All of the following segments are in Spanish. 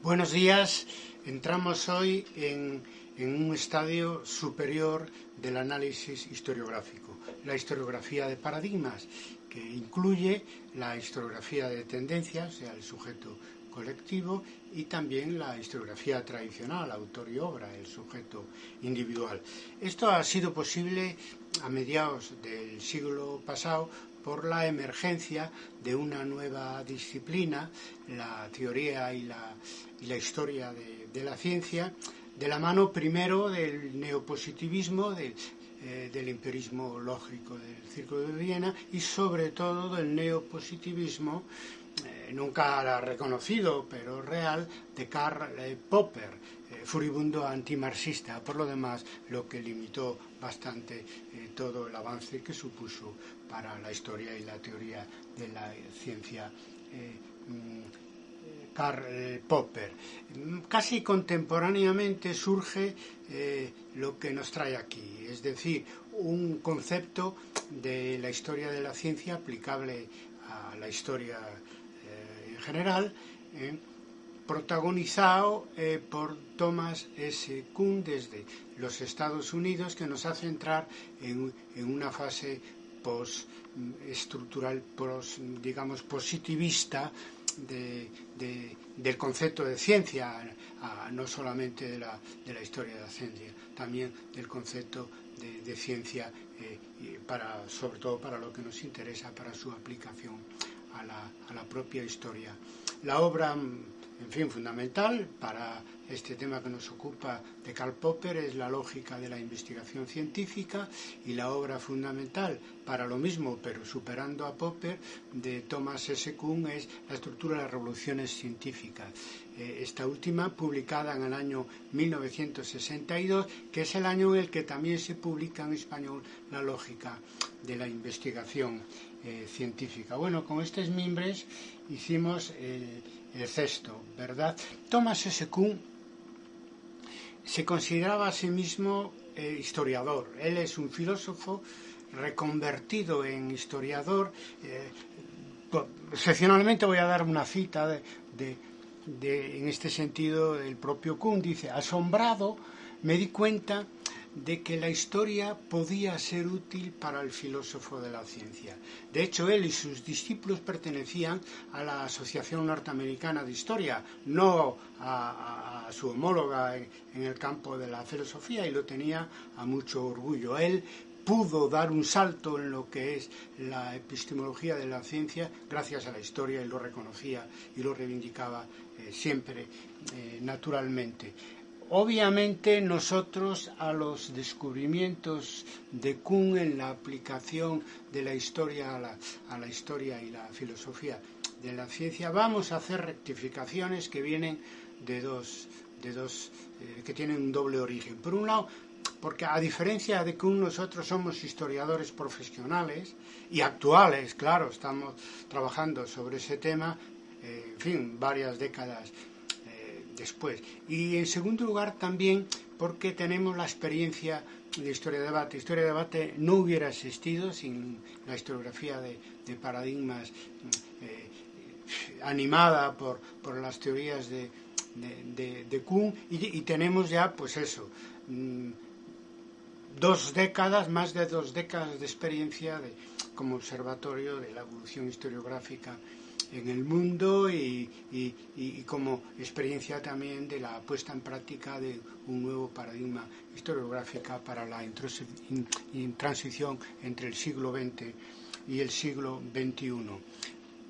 Buenos días. Entramos hoy en un estadio superior del análisis historiográfico, la historiografía de paradigmas, que incluye la historiografía de tendencias, o sea, el sujeto colectivo, y también la historiografía tradicional, autor y obra, el sujeto individual. Esto ha sido posible a mediados del siglo pasado por la emergencia de una nueva disciplina, la teoría y la historia de la ciencia, de la mano primero del neopositivismo, del empirismo lógico del Círculo de Viena y sobre todo del neopositivismo, nunca reconocido pero real, de Karl Popper, furibundo antimarxista. Por lo demás, lo que limitó bastante todo el avance que supuso para la historia y la teoría de la ciencia Karl Popper. Casi contemporáneamente surge lo que nos trae aquí, es decir, un concepto de la historia de la ciencia aplicable a la historia en general, protagonizado por Thomas S. Kuhn desde los Estados Unidos, que nos hace entrar en una fase postestructural, digamos, positivista del concepto de ciencia, no solamente de la historia de la ciencia, también del concepto de ciencia, sobre todo para lo que nos interesa, para su aplicación a la propia historia. La obra, en fin, fundamental para este tema que nos ocupa de Karl Popper es La lógica de la investigación científica, y la obra fundamental para lo mismo, pero superando a Popper, de Thomas S. Kuhn es La estructura de las revoluciones científicas. Esta última, publicada en el año 1962, que es el año en el que también se publica en español La lógica de la investigación científica. Bueno, con estos mimbres hicimos el cesto, ¿verdad? Thomas S. Kuhn se consideraba a sí mismo historiador. Él es un filósofo reconvertido en historiador. Excepcionalmente voy a dar una cita en este sentido del propio Kuhn. Dice: asombrado me di cuenta de que la historia podía ser útil para el filósofo de la ciencia. De hecho, él y sus discípulos pertenecían a la Asociación Norteamericana de Historia, no a su homóloga en el campo de la filosofía, y lo tenía a mucho orgullo. Él pudo dar un salto en lo que es la epistemología de la ciencia gracias a la historia, y lo reconocía y lo reivindicaba siempre naturalmente. Obviamente nosotros a los descubrimientos de Kuhn en la aplicación de la historia a la historia y la filosofía de la ciencia vamos a hacer rectificaciones que vienen de dos que tienen un doble origen. Por un lado, porque a diferencia de Kuhn, nosotros somos historiadores profesionales y actuales, claro, estamos trabajando sobre ese tema, en fin, varias décadas después. Y en segundo lugar también porque tenemos la experiencia de historia de debate. Historia de debate no hubiera existido sin la historiografía de paradigmas animada por las teorías de Kuhn, y tenemos ya, pues eso, más de dos décadas de experiencia como observatorio de la evolución historiográfica en el mundo y como experiencia también de la puesta en práctica de un nuevo paradigma historiográfico para la transición entre el siglo XX y el siglo XXI.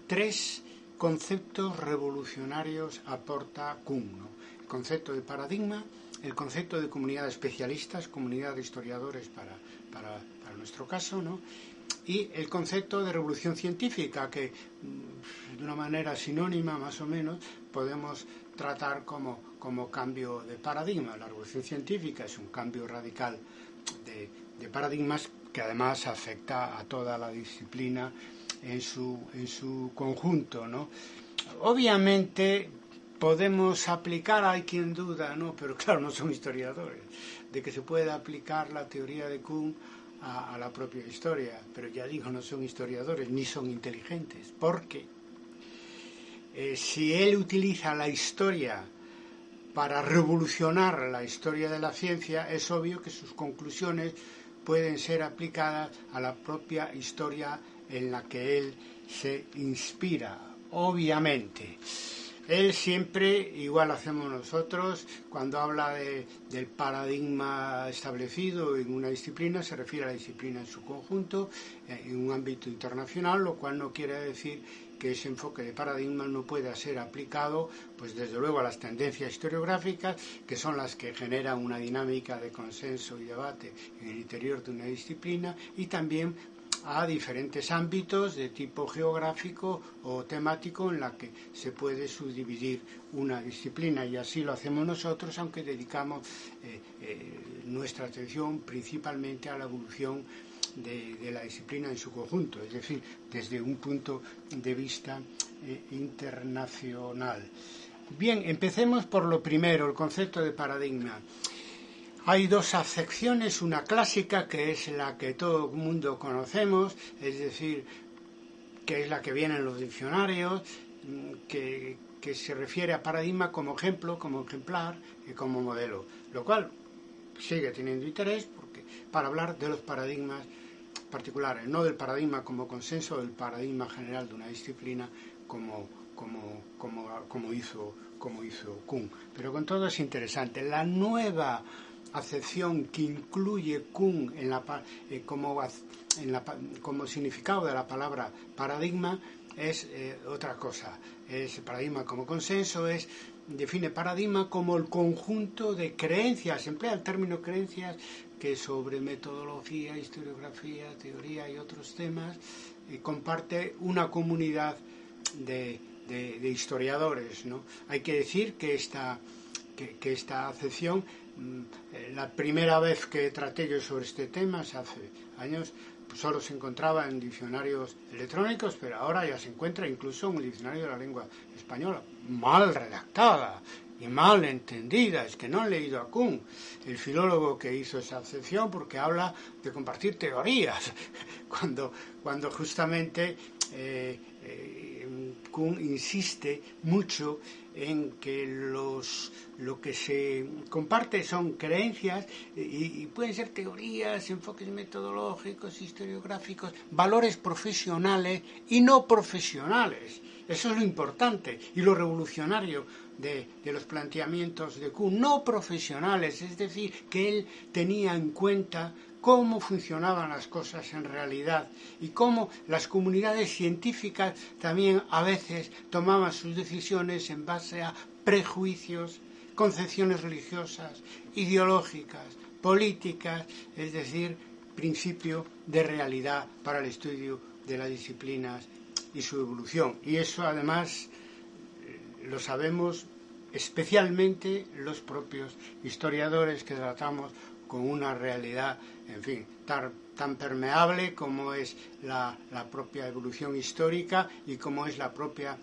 3 conceptos revolucionarios aporta Kuhn, ¿no? El concepto de paradigma, el concepto de comunidad de especialistas, comunidad de historiadores para nuestro caso, ¿no? Y el concepto de revolución científica, que de una manera sinónima más o menos podemos tratar como cambio de paradigma. La revolución científica es un cambio radical de paradigmas que además afecta a toda la disciplina en su conjunto, ¿no? Obviamente podemos aplicar, hay quien duda, ¿no? Pero claro, no son historiadores, de que se pueda aplicar la teoría de Kuhn a la propia historia, pero ya digo, no son historiadores ni son inteligentes, porque si él utiliza la historia para revolucionar la historia de la ciencia, es obvio que sus conclusiones pueden ser aplicadas a la propia historia en la que él se inspira, obviamente. Él siempre, igual hacemos nosotros, cuando habla del paradigma establecido en una disciplina, se refiere a la disciplina en su conjunto, en un ámbito internacional, lo cual no quiere decir que ese enfoque de paradigma no pueda ser aplicado, pues desde luego a las tendencias historiográficas, que son las que generan una dinámica de consenso y debate en el interior de una disciplina, y también a diferentes ámbitos de tipo geográfico o temático en la que se puede subdividir una disciplina, y así lo hacemos nosotros, aunque dedicamos nuestra atención principalmente a la evolución de la disciplina en su conjunto, es decir, desde un punto de vista internacional. Bien, empecemos por lo primero, el concepto de paradigma. Hay dos acepciones, una clásica, que es la que todo el mundo conocemos, es decir, que es la que viene en los diccionarios, que se refiere a paradigma como ejemplo, como ejemplar y como modelo, lo cual sigue teniendo interés porque para hablar de los paradigmas particulares, no del paradigma como consenso, del paradigma general de una disciplina como hizo Kuhn. Pero con todo es interesante. La nueva acepción que incluye Kuhn como significado de la palabra paradigma es otra cosa. Es paradigma como consenso, define paradigma como el conjunto de creencias, emplea el término creencias, que sobre metodología, historiografía, teoría y otros temas comparte una comunidad de historiadores, ¿no? Hay que decir que esta acepción, la primera vez que traté yo sobre este tema, hace años, pues solo se encontraba en diccionarios electrónicos, pero ahora ya se encuentra incluso en el diccionario de la lengua española, mal redactada y mal entendida. Es que no han leído a Kuhn, el filólogo que hizo esa acepción, porque habla de compartir teorías, cuando justamente Kuhn insiste mucho en que lo que se comparte son creencias y pueden ser teorías, enfoques metodológicos, historiográficos, valores profesionales y no profesionales. Eso es lo importante y lo revolucionario de los planteamientos de Kuhn, no profesionales, es decir, que él tenía en cuenta cómo funcionaban las cosas en realidad y cómo las comunidades científicas también a veces tomaban sus decisiones en base a prejuicios, concepciones religiosas, ideológicas, políticas, es decir, principio de realidad para el estudio de las disciplinas y su evolución. Y eso además lo sabemos especialmente los propios historiadores, que tratamos con una realidad, en fin, tan permeable como es la propia evolución histórica y como es la propia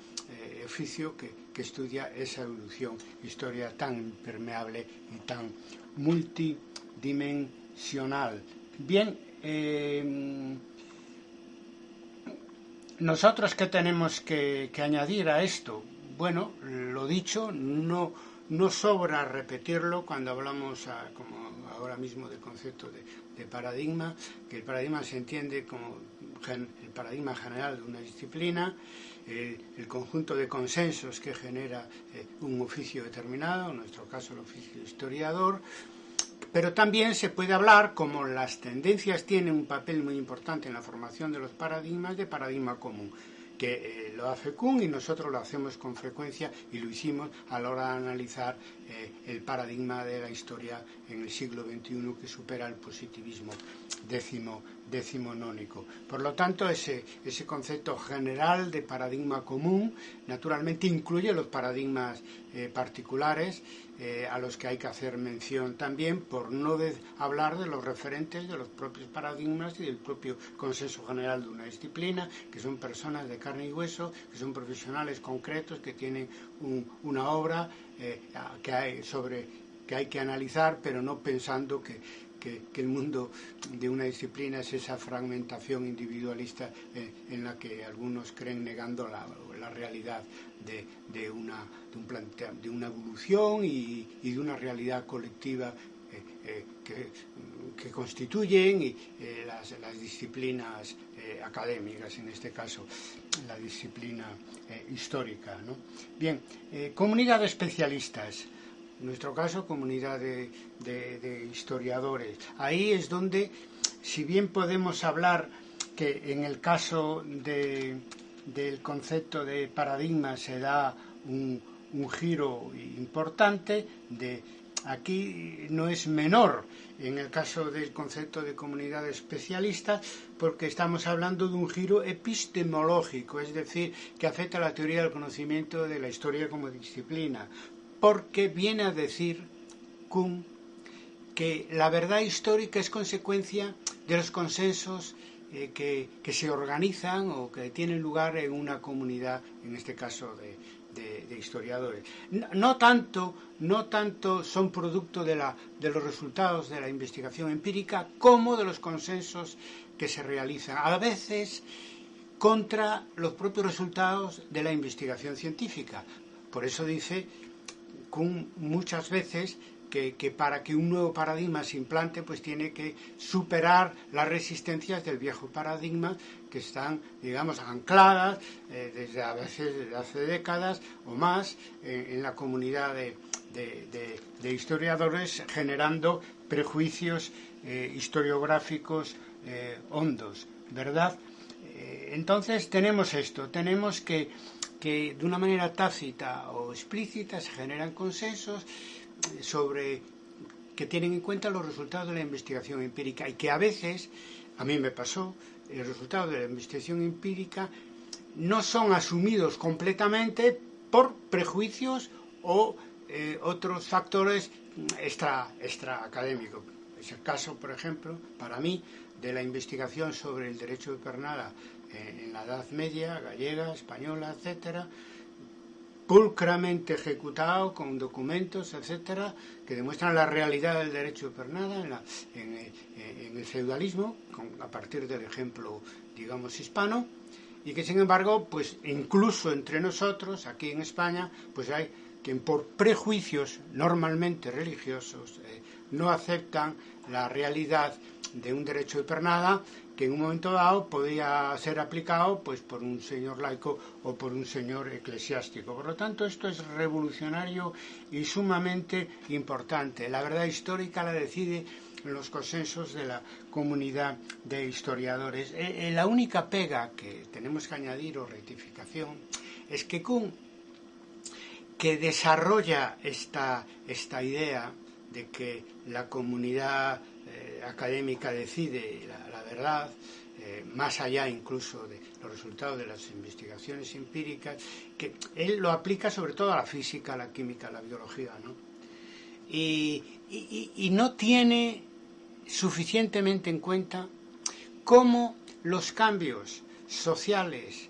oficio que estudia esa evolución histórica tan permeable y tan multidimensional. Bien, nosotros, ¿qué tenemos que añadir a esto? Bueno, lo dicho, no sobra repetirlo cuando hablamos, como ahora mismo, del concepto de paradigma, que el paradigma se entiende como el paradigma general de una disciplina, el conjunto de consensos que genera un oficio determinado, en nuestro caso el oficio de historiador, pero también se puede hablar, como las tendencias tienen un papel muy importante en la formación de los paradigmas, de paradigma común, que lo hace Kuhn y nosotros lo hacemos con frecuencia y lo hicimos a la hora de analizar el paradigma de la historia en el siglo XXI, que supera el positivismo decimonónico. Por lo tanto, ese concepto general de paradigma común naturalmente incluye los paradigmas particulares, a los que hay que hacer mención también, por no hablar de los referentes de los propios paradigmas y del propio consenso general de una disciplina, que son personas de carne y hueso, que son profesionales concretos, que tienen una obra que hay que analizar, pero no pensando que que el mundo de una disciplina es esa fragmentación individualista en la que algunos creen negando la realidad de una evolución y de una realidad colectiva que constituyen las disciplinas académicas, en este caso la disciplina histórica, ¿no? Bien, comunidad de especialistas, en nuestro caso comunidad de historiadores. Ahí es donde, si bien podemos hablar que en el caso del concepto de paradigma se da un giro importante, aquí no es menor en el caso del concepto de comunidad de especialistas, porque estamos hablando de un giro epistemológico, es decir, que afecta a la teoría del conocimiento de la historia como disciplina, porque viene a decir Kuhn que la verdad histórica es consecuencia de los consensos que se organizan o que tienen lugar en una comunidad, en este caso de historiadores. No tanto son producto de los resultados de la investigación empírica como de los consensos que se realizan, a veces contra los propios resultados de la investigación científica. Por eso dice Kuhn muchas veces que para que un nuevo paradigma se implante, pues tiene que superar las resistencias del viejo paradigma que están, digamos, ancladas desde a veces desde hace décadas o más en la comunidad de historiadores, generando prejuicios historiográficos hondos, ¿verdad? Entonces tenemos esto, tenemos que de una manera tácita o explícita se generan consensos sobre que tienen en cuenta los resultados de la investigación empírica y que a veces, a mí me pasó, el resultado de la investigación empírica no son asumidos completamente por prejuicios o otros factores extra académicos. Es el caso, por ejemplo, para mí, de la investigación sobre el derecho de pernada en la Edad Media, gallega, española, etcétera, pulcramente ejecutado con documentos, etcétera, que demuestran la realidad del derecho de pernada en el feudalismo, a partir del ejemplo, digamos, hispano, y que sin embargo, pues incluso entre nosotros, aquí en España, pues hay quien por prejuicios normalmente religiosos no aceptan la realidad de un derecho de pernada que en un momento dado podía ser aplicado pues por un señor laico o por un señor eclesiástico. Por lo tanto, esto es revolucionario y sumamente importante. La verdad histórica la decide los consensos de la comunidad de historiadores. La única pega que tenemos que añadir o rectificación es que Kuhn, que desarrolla esta idea de que la comunidad académica decide la verdad, más allá incluso de los resultados de las investigaciones empíricas, que él lo aplica sobre todo a la física, a la química, a la biología, ¿no? Y no tiene suficientemente en cuenta cómo los cambios sociales,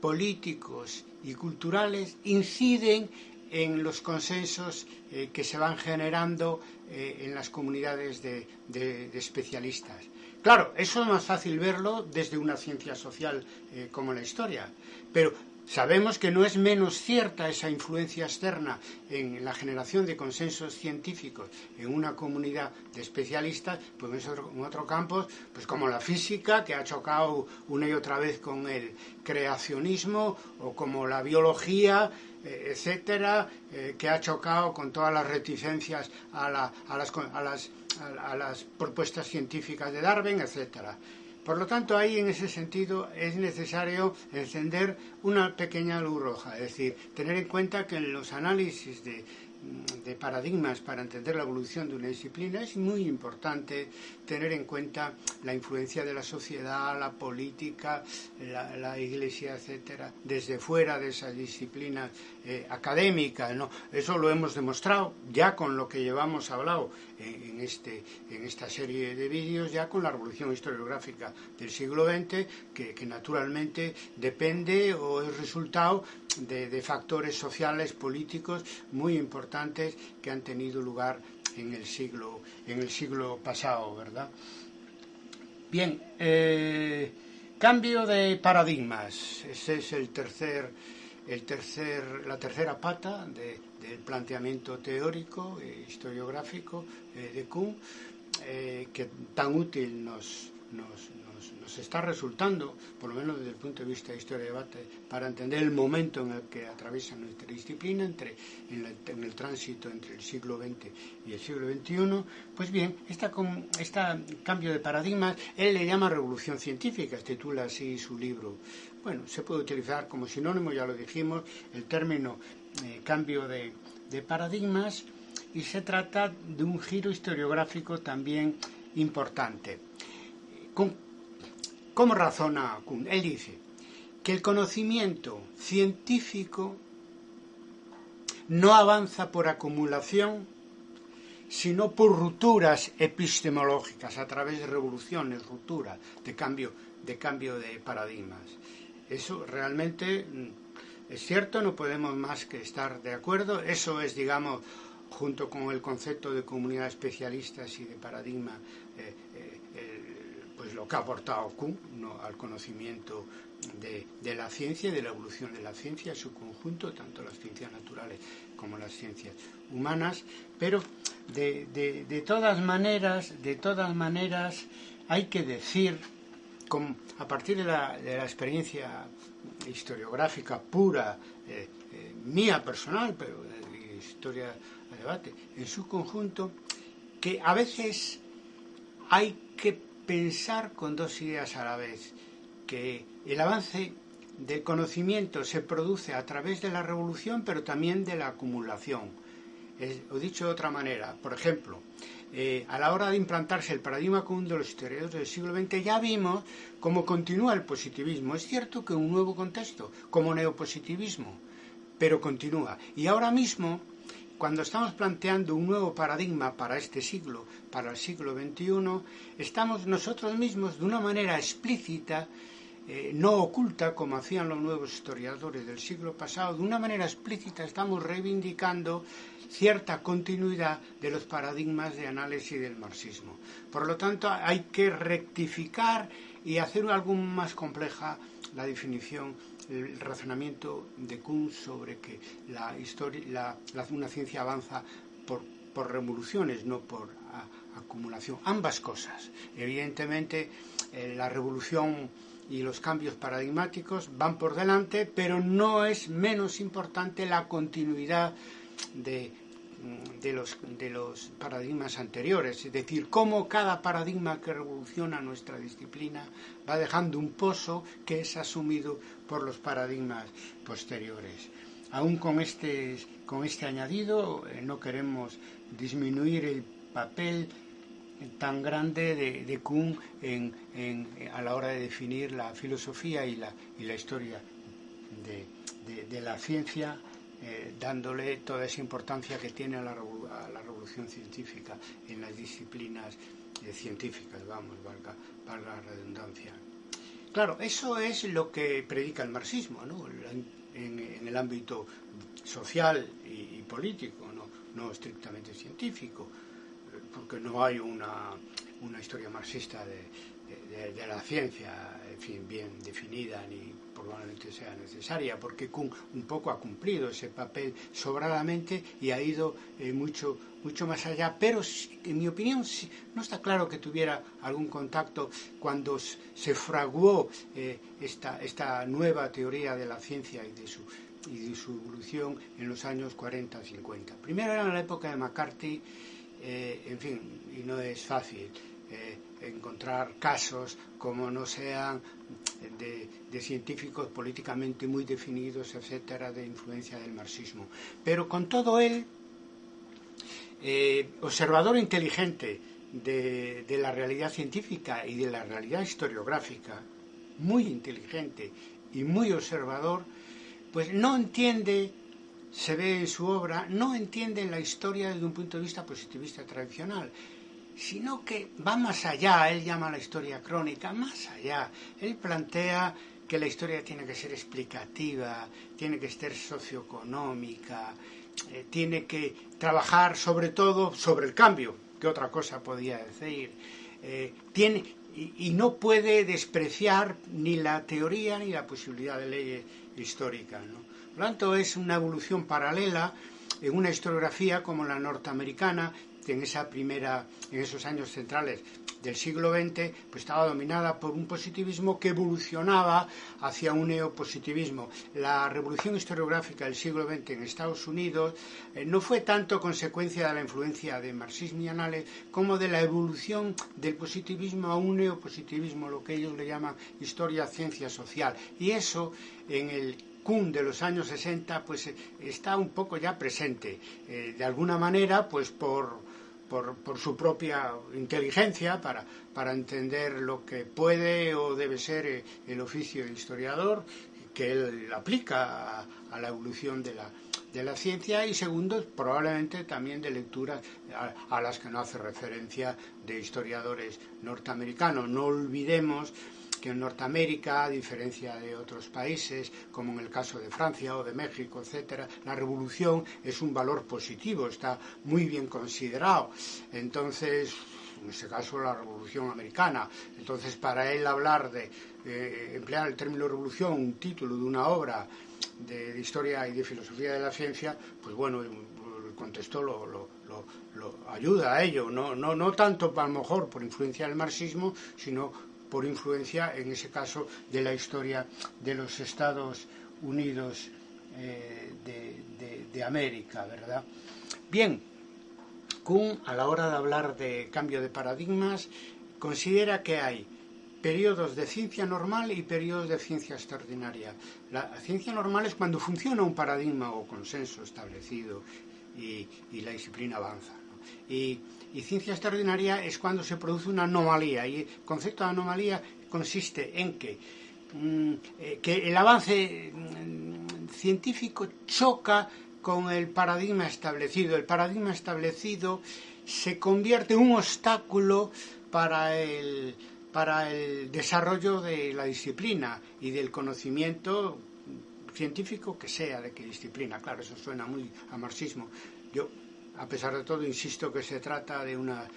políticos y culturales inciden en los consensos que se van generando en las comunidades de especialistas. Claro, eso es más fácil verlo desde una ciencia social como la historia, pero sabemos que no es menos cierta esa influencia externa en la generación de consensos científicos en una comunidad de especialistas, pues en otros campos, pues como la física, que ha chocado una y otra vez con el creacionismo, o como la biología, etcétera, que ha chocado con todas las reticencias a las propuestas científicas de Darwin, etcétera. Por lo tanto, ahí en ese sentido es necesario encender una pequeña luz roja, es decir, tener en cuenta que en los análisis de paradigmas para entender la evolución de una disciplina es muy importante tener en cuenta la influencia de la sociedad, la política, la iglesia, etcétera, desde fuera de esas disciplinas académicas, ¿no? Eso lo hemos demostrado ya con lo que llevamos hablado en esta serie de vídeos, ya con la revolución historiográfica del siglo XX, que naturalmente depende o es resultado de factores sociales, políticos muy importantes que han tenido lugar en el siglo pasado, ¿verdad? Bien, cambio de paradigmas. Ese es la tercera pata del planteamiento teórico e historiográfico de Kuhn, que tan útil nos está resultando, por lo menos desde el punto de vista de historia y debate, para entender el momento en el que atraviesa nuestra disciplina, en el tránsito entre el siglo XX y el siglo XXI. Pues bien, este cambio de paradigmas, él le llama revolución científica, titula así su libro. Bueno, se puede utilizar como sinónimo, ya lo dijimos, el término cambio de paradigmas, y se trata de un giro historiográfico también importante. ¿Cómo razona Kuhn? Él dice que el conocimiento científico no avanza por acumulación, sino por rupturas epistemológicas, a través de revoluciones, rupturas, de cambio de paradigmas. Eso realmente es cierto, no podemos más que estar de acuerdo. Eso es, digamos, junto con el concepto de comunidad de especialistas y de paradigma, pues lo que ha aportado Kuhn, ¿no?, al conocimiento de la ciencia y de la evolución de la ciencia en su conjunto, tanto las ciencias naturales como las ciencias humanas. Pero de todas maneras hay que decir, a partir de la experiencia historiográfica pura, mía personal, pero de historia a debate en su conjunto, que a veces hay que pensar con dos ideas a la vez, que el avance del conocimiento se produce a través de la revolución, pero también de la acumulación. O dicho de otra manera, por ejemplo, a la hora de implantarse el paradigma común de los historiadores del siglo XX, ya vimos cómo continúa el positivismo. Es cierto que en un nuevo contexto, como neopositivismo, pero continúa. Y ahora mismo, cuando estamos planteando un nuevo paradigma para este siglo, para el siglo XXI, estamos nosotros mismos de una manera explícita, no oculta, como hacían los nuevos historiadores del siglo pasado, de una manera explícita estamos reivindicando cierta continuidad de los paradigmas de análisis del marxismo. Por lo tanto, hay que rectificar y hacer algo más compleja la definición, el razonamiento de Kuhn sobre que una ciencia avanza por revoluciones, no por acumulación. Ambas cosas. Evidentemente, la revolución y los cambios paradigmáticos van por delante, pero no es menos importante la continuidad de los paradigmas anteriores, es decir, cómo cada paradigma que revoluciona nuestra disciplina va dejando un pozo que es asumido por los paradigmas posteriores. Aún con este añadido, no queremos disminuir el papel tan grande de Kuhn a la hora de definir la filosofía y la historia de la ciencia, dándole toda esa importancia que tiene a la revolución científica en las disciplinas científicas, valga la redundancia. Claro, eso es lo que predica el marxismo, ¿no?, en el ámbito social y político, no estrictamente científico, porque no hay una historia marxista de la ciencia, en fin, bien definida, ni probablemente sea necesaria, porque Kuhn un poco ha cumplido ese papel sobradamente y ha ido mucho más allá, pero en mi opinión no está claro que tuviera algún contacto cuando se fraguó esta nueva teoría de la ciencia y de su evolución en los años 40-50. Primero era en la época de McCarthy, en fin, y no es fácil encontrar casos como no sean de científicos políticamente muy definidos, etcétera, de influencia del marxismo. Pero con todo él, observador inteligente de la realidad científica y de la realidad historiográfica, muy inteligente y muy observador, pues no entiende, se ve en su obra, no entiende la historia desde un punto de vista positivista tradicional, sino que va más allá. Él llama a la historia crónica, más allá. Él plantea que la historia tiene que ser explicativa, tiene que ser socioeconómica, tiene que trabajar sobre todo sobre el cambio, que otra cosa podía decir, y no puede despreciar ni la teoría ni la posibilidad de leyes históricas, ¿no? Por lo tanto, es una evolución paralela en una historiografía como la norteamericana, que en esos años centrales del siglo XX, pues estaba dominada por un positivismo que evolucionaba hacia un neopositivismo. La revolución historiográfica del siglo XX en Estados Unidos no fue tanto consecuencia de la influencia de marxismo y análisis como de la evolución del positivismo a un neopositivismo, lo que ellos le llaman historia, ciencia social. Y eso en el Kuhn de los años 60 pues está un poco ya presente, de alguna manera pues por su propia inteligencia para entender lo que puede o debe ser el oficio de historiador, que él aplica a la evolución de la ciencia, y segundo, probablemente también de lecturas a las que no hace referencia de historiadores norteamericanos. No olvidemos que en Norteamérica, a diferencia de otros países, como en el caso de Francia o de México, etcétera, la revolución es un valor positivo, está muy bien considerado. Entonces, en este caso, la revolución americana. Entonces, para él hablar de emplear el término revolución, un título de una obra de historia y de filosofía de la ciencia, pues bueno, el contexto lo ayuda a ello. No tanto, a lo mejor, por influencia del marxismo, sino por influencia, en ese caso, de la historia de los Estados Unidos de América, ¿verdad? Bien, Kuhn, a la hora de hablar de cambio de paradigmas, considera que hay periodos de ciencia normal y periodos de ciencia extraordinaria. La ciencia normal es cuando funciona un paradigma o consenso establecido y la disciplina avanza, ¿no? Y ciencia extraordinaria es cuando se produce una anomalía, y el concepto de anomalía consiste en que el avance científico choca con el paradigma establecido. El paradigma establecido se convierte en un obstáculo para el desarrollo de la disciplina y del conocimiento científico que sea, de qué disciplina. Claro, eso suena muy a marxismo. Yo, a pesar de todo, insisto que se trata de una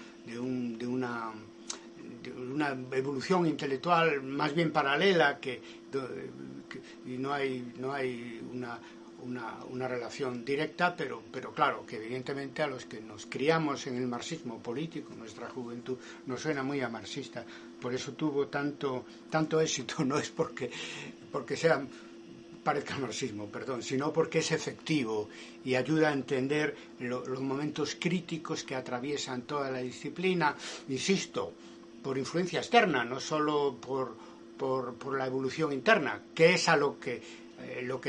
evolución intelectual más bien paralela y no hay una relación directa, pero claro, que evidentemente a los que nos criamos en el marxismo político, nuestra juventud, nos suena muy a marxista. Por eso tuvo tanto éxito, no es porque parezca marxismo, sino porque es efectivo y ayuda a entender los momentos críticos que atraviesan toda la disciplina, insisto, por influencia externa, no solo por la evolución interna, que es a lo que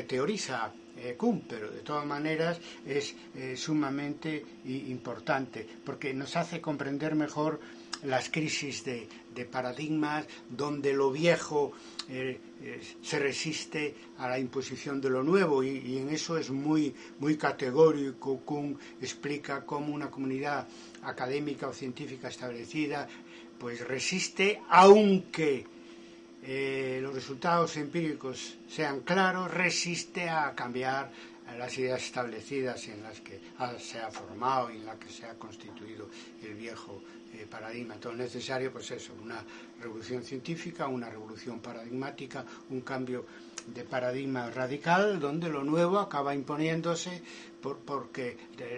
teoriza Kuhn, pero de todas maneras es sumamente importante, porque nos hace comprender mejor las crisis de paradigmas, donde lo viejo se resiste a la imposición de lo nuevo, y en eso es muy categórico. Kuhn explica cómo una comunidad académica o científica establecida pues resiste, aunque los resultados empíricos sean claros, resiste a cambiar las ideas establecidas en las que se ha formado y en las que se ha constituido el viejo paradigma. Entonces es necesario, pues eso, una revolución científica, una revolución paradigmática, un cambio de paradigma radical, donde lo nuevo acaba imponiéndose porque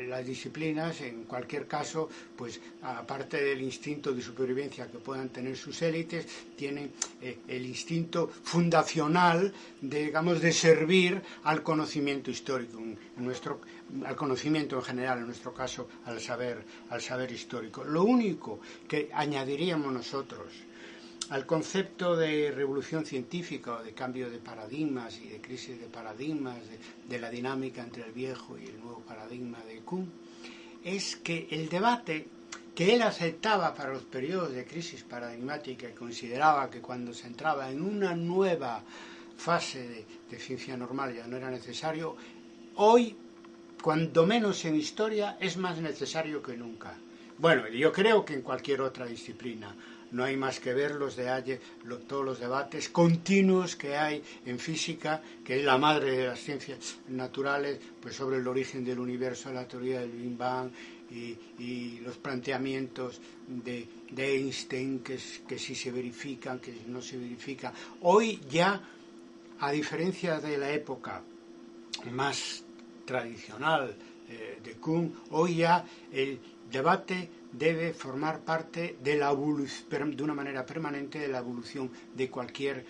las disciplinas, en cualquier caso, pues aparte del instinto de supervivencia que puedan tener sus élites, tienen el instinto fundacional de servir al conocimiento histórico, al conocimiento en general, en nuestro caso al saber histórico. Lo único que añadiríamos nosotros al concepto de revolución científica o de cambio de paradigmas y de crisis de paradigmas, de la dinámica entre el viejo y el nuevo paradigma de Kuhn, es que el debate que él aceptaba para los periodos de crisis paradigmática, y consideraba que cuando se entraba en una nueva fase de ciencia normal ya no era necesario, hoy, cuando menos en historia, es más necesario que nunca. Bueno, yo creo que en cualquier otra disciplina. no hay más que ver todos los debates continuos que hay en física, que es la madre de las ciencias naturales, pues sobre el origen del universo, la teoría del Big Bang y los planteamientos de Einstein, que si se verifican, que no se verifican. Hoy ya, a diferencia de la época más tradicional de Kuhn, hoy ya el debate debe formar parte de la evolución, de una manera permanente, de la evolución de cualquier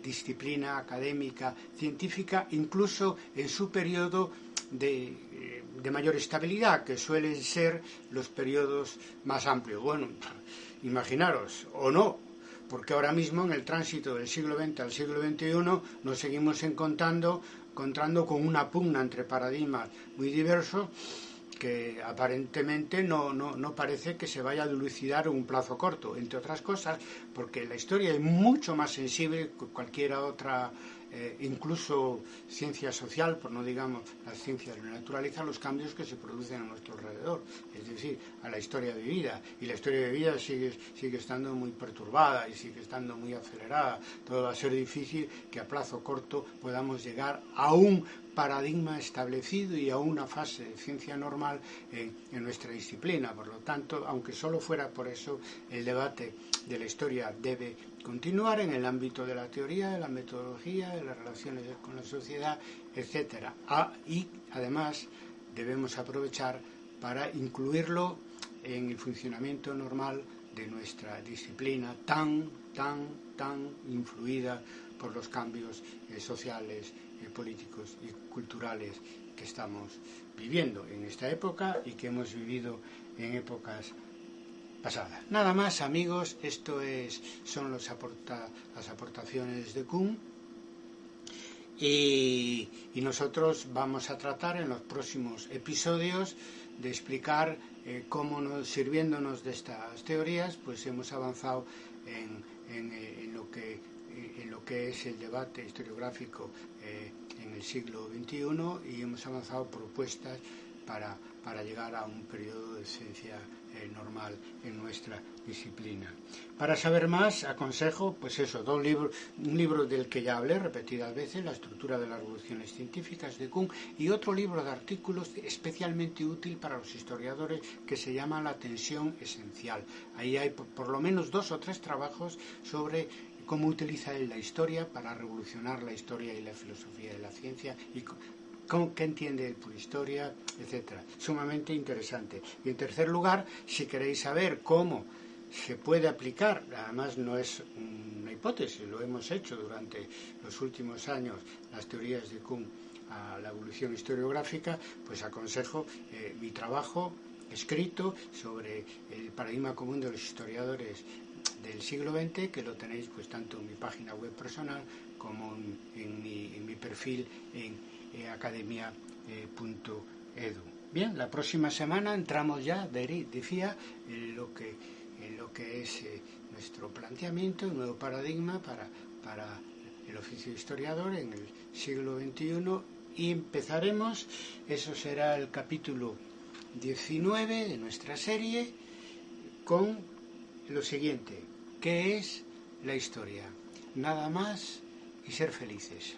disciplina académica, científica, incluso en su periodo de mayor estabilidad, que suelen ser los periodos más amplios. Bueno, imaginaros, o no, porque ahora mismo en el tránsito del siglo XX al siglo XXI nos seguimos encontrando con una pugna entre paradigmas muy diversos que aparentemente no parece que se vaya a dilucidar en un plazo corto, entre otras cosas porque la historia es mucho más sensible que cualquier otra, incluso ciencia social, por no digamos las ciencias de la naturaleza, a los cambios que se producen a nuestro alrededor, es decir, a la historia vivida, y la historia vivida sigue estando muy perturbada y sigue estando muy acelerada. Todo va a ser difícil que a plazo corto podamos llegar a un paradigma establecido y a una fase de ciencia normal en nuestra disciplina. Por lo tanto, aunque solo fuera por eso, el debate de la historia debe continuar en el ámbito de la teoría, de la metodología, de las relaciones con la sociedad, etcétera. Y además debemos aprovechar para incluirlo en el funcionamiento normal de nuestra disciplina tan influida por los cambios sociales, políticos y culturales que estamos viviendo en esta época y que hemos vivido en épocas pasadas. Nada más, amigos, esto son las aportaciones de Kuhn, y nosotros vamos a tratar en los próximos episodios de explicar cómo, sirviéndonos de estas teorías, pues hemos avanzado en lo que es el debate historiográfico en el siglo XXI, y hemos avanzado propuestas para llegar a un periodo de ciencia normal en nuestra disciplina. Para saber más, aconsejo, pues eso, un libro del que ya hablé repetidas veces, La estructura de las revoluciones científicas, de Kuhn, y otro libro de artículos especialmente útil para los historiadores que se llama La tensión esencial. Ahí hay por lo menos 2 o 3 trabajos sobre cómo utiliza él la historia para revolucionar la historia y la filosofía de la ciencia, y qué entiende él por historia, etcétera. Sumamente interesante. Y en tercer lugar, si queréis saber cómo se puede aplicar, además no es una hipótesis, lo hemos hecho durante los últimos años, las teorías de Kuhn a la evolución historiográfica, pues aconsejo mi trabajo escrito sobre el paradigma común de los historiadores del siglo XX, que lo tenéis pues tanto en mi página web personal como en mi perfil en academia.edu. Bien, la próxima semana entramos ya, decía, en lo que es nuestro planteamiento, un nuevo paradigma para el oficio de historiador en el siglo XXI, y empezaremos, eso será el capítulo 19 de nuestra serie, con lo siguiente: ¿qué es la historia? Nada más y ser felices.